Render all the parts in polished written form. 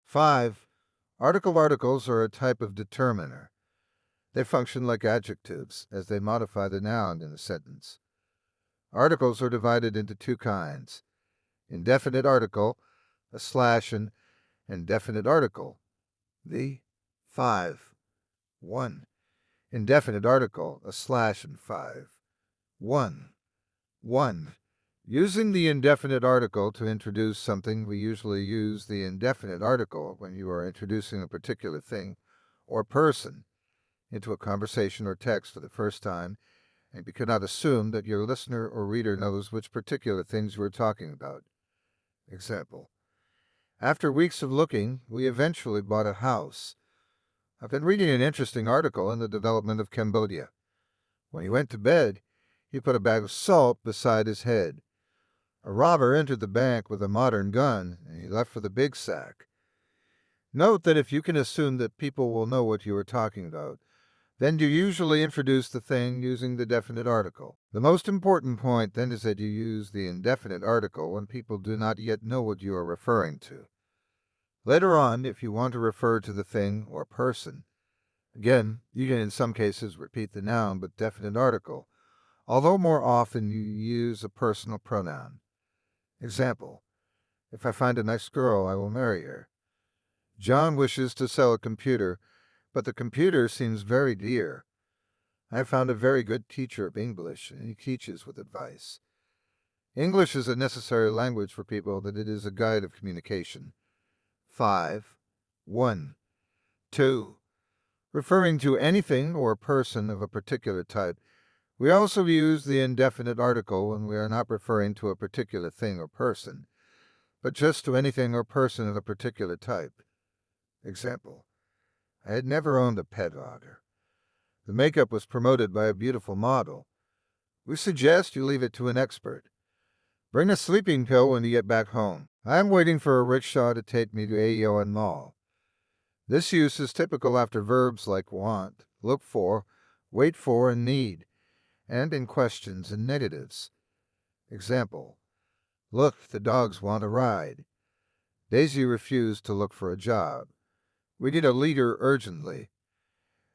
5. Articles are a type of determiner. They function like adjectives, as they modify the noun in a sentence. Articles are divided into two kinds: indefinite article, a slash, and indefinite article. The 5. 1. Indefinite article, a slash, and 5. 1. 1. Using the indefinite article to introduce something, we usually use the indefinite article when you are introducing a particular thing or person into a conversation or text for the first time, and you cannot assume that your listener or reader knows which particular things you are talking about. Example: after weeks of looking, we eventually bought a house. I've been reading an interesting article on the development of Cambodia. When he went to bed, he put a bag of salt beside his head. A robber entered the bank with a modern gun, and he left for the big sack. Note that if you can assume that people will know what you are talking about, then you usually introduce the thing using the definite article. The most important point then is that you use the indefinite article when people do not yet know what you are referring to. Later on, if you want to refer to the thing or person, again, you can in some cases repeat the noun but definite article, although more often you use a personal pronoun. Example: if I find a nice girl, I will marry her. John wishes to sell a computer, but the computer seems very dear. I have found a very good teacher of English, and he teaches with advice. English is a necessary language for people, that it is a guide of communication. 5. 1. 2. Referring to anything or person of a particular type, we also use the indefinite article when we are not referring to a particular thing or person, but just to anything or person of a particular type. Example: I had never owned a pet otter. The makeup was promoted by a beautiful model. We suggest you leave it to an expert. Bring a sleeping pill when you get back home. I am waiting for a rickshaw to take me to Aeon Mall. This use is typical after verbs like want, look for, wait for, and need, and in questions and negatives. Example: look, the dogs want a ride. Daisy refused to look for a job. We need a leader urgently.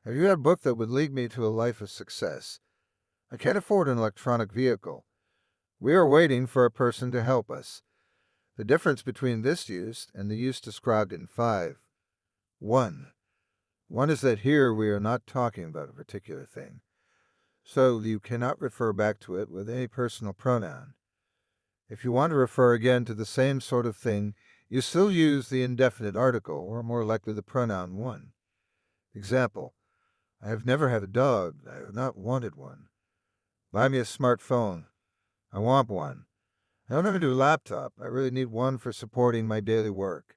Have you had a book that would lead me to a life of success? I can't afford an electronic vehicle. We are waiting for a person to help us. The difference between this use and the use described in 5. 1. 1 is that here we are not talking about a particular thing, so you cannot refer back to it with any personal pronoun. If you want to refer again to the same sort of thing, you still use the indefinite article, or more likely the pronoun one. Example: I have never had a dog. I have not wanted one. Buy me a smartphone. I want one. I don't have a new laptop. I really need one for supporting my daily work.